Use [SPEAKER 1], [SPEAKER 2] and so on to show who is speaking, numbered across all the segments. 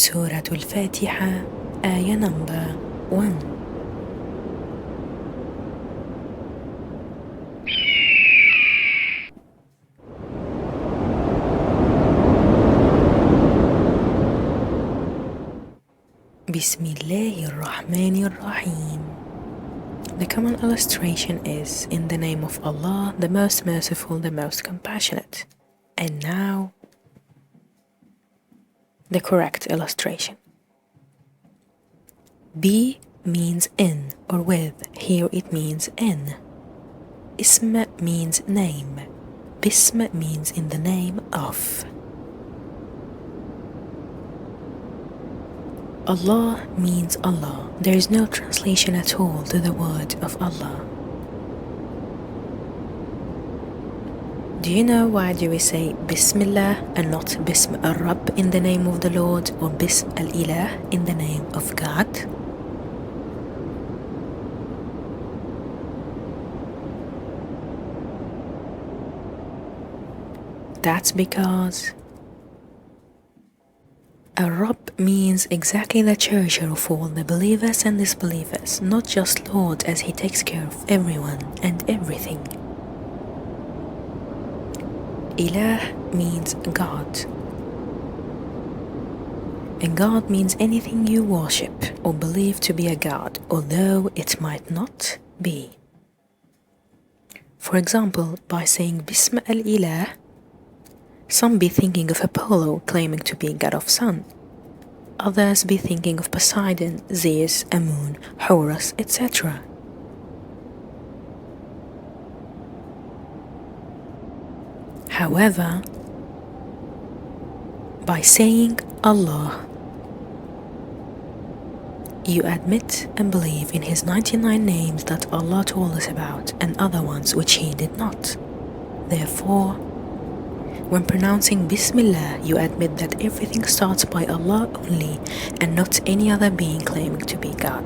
[SPEAKER 1] Suratu AlFātihah-Ãya number 1. Bismillahir-Rahmanir-Rahim. The common illustration is, in the name of Allah, the most merciful, the most compassionate. And now, the correct illustration. Bi means in or with. Here it means in. Ism means name. Bism means in the name of. Allah means Allah. There is no translation at all to the word of Allah. Do you know why do we say Bismillah and not Bism al-Rabb in the name of the Lord, or Bism al-Ilah in the name of God? That's because Al-Rabb means exactly the cherisher of all the believers and disbelievers, not just Lord, as he takes care of everyone and everything. Ilah means God. And God means anything you worship or believe to be a God, although it might not be. For example, by saying Bism al-Ilah, some be thinking of Apollo claiming to be god of sun. Others be thinking of Poseidon, Zeus, Amun, Horus, etc. However, by saying Allah, you admit and believe in his 99 names that Allah told us about and other ones which he did not. Therefore, when pronouncing Bismillah, you admit that everything starts by Allah only and not any other being claiming to be God.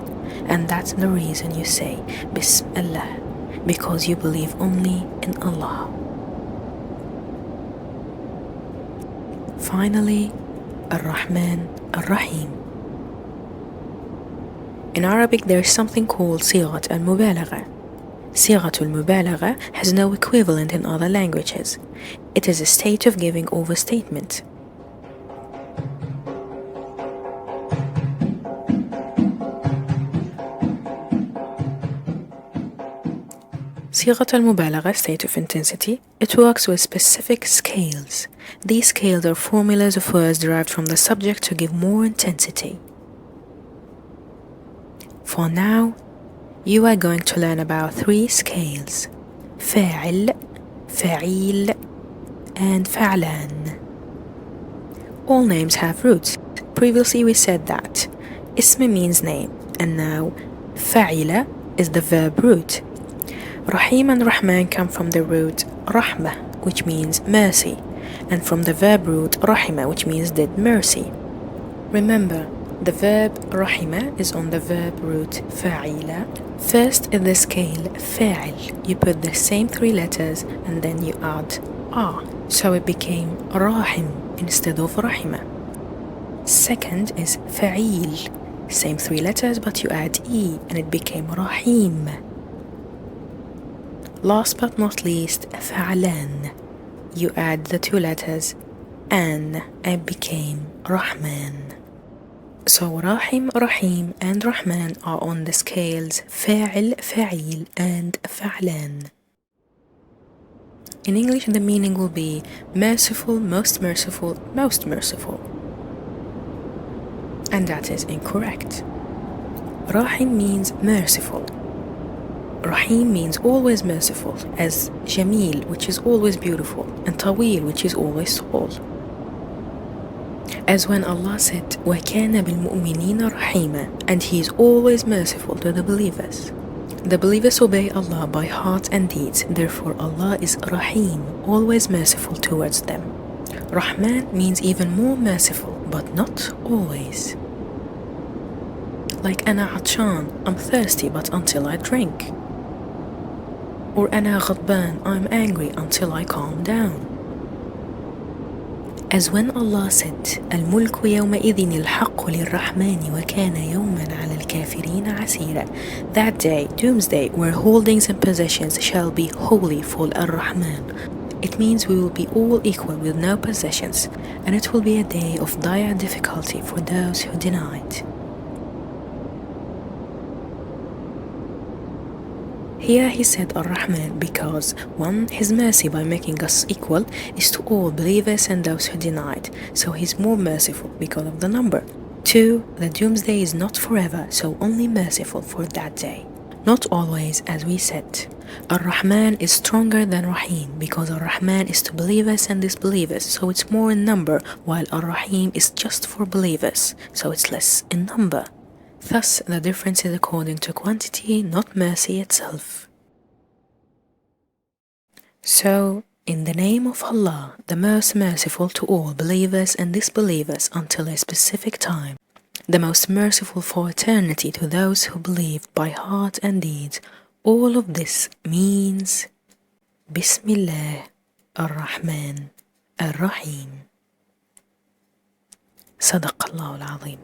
[SPEAKER 1] And that's the reason you say Bismillah, because you believe only in Allah. Finally, Ar-Rahman, Ar-Rahim. In Arabic there is something called Sigat al-Mubalagha. Sigat al-Mubalagha has no equivalent in other languages. It is a state of giving overstatement. Sigat al-Mubalagha, state of intensity, it works with specific scales. These scales are formulas of words derived from the subject to give more intensity. For now, you are going to learn about 3 scales: Fa'il, Fa'il, and Fa'lan. All names have roots. Previously we said that Ismi means name, and now Fa'ila is the verb root. Rahim and Rahman come from the root Rahmah, which means mercy, and from the verb root Rahima, which means did mercy. Remember, the verb Rahima is on the verb root Fa'ila. First in the scale Fa'il, you put the same 3 letters and then you add A, so it became Rahim instead of Rahima. Second is Fa'il, same 3 letters but you add E and it became Rahim. Last but not least, Fa'lan. You add the 2 letters An and became Rahman. So Rahim, Rahim and Rahman are on the scales Fa'il, Fa'il and Fa'lan. In English the meaning will be merciful, most merciful, most merciful. And that is incorrect. Rahim means merciful. Rahim means always merciful, as Jamil, which is always beautiful, and Tawil, which is always tall. As when Allah said, وَكَانَ بِالْمُؤْمِنِينَ رَحِيمًا, and He is always merciful to the believers. The believers obey Allah by heart and deeds, therefore Allah is Rahim, always merciful towards them. Rahman means even more merciful, but not always. Like أنا عطشان, I'm thirsty but until I drink. Or أنا غضبان, I'm angry until I calm down. As when Allah said, الملك يومئذ الحق للرحمن وكان يوما على الكافرين عسيرا. That day, doomsday, where holdings and possessions shall be wholly for Ar-Rahman. It means we will be all equal with no possessions, and it will be a day of dire difficulty for those who denied. Here he said Ar-Rahman because 1. His mercy by making us equal is to all believers and those who denied, so he's more merciful because of the number. 2. The doomsday is not forever, so only merciful for that day. Not always, as we said. Ar-Rahman is stronger than Rahim because Ar-Rahman is to believers and disbelievers, so it's more in number, while Ar-Rahim is just for believers, so it's less in number. Thus, the difference is according to quantity, not mercy itself. So, in the name of Allah, the most merciful to all believers and disbelievers until a specific time, the most merciful for eternity to those who believe by heart and deed, all of this means Bismillah ar-Rahman ar-Rahim. Sadaka Allāh al-Azim.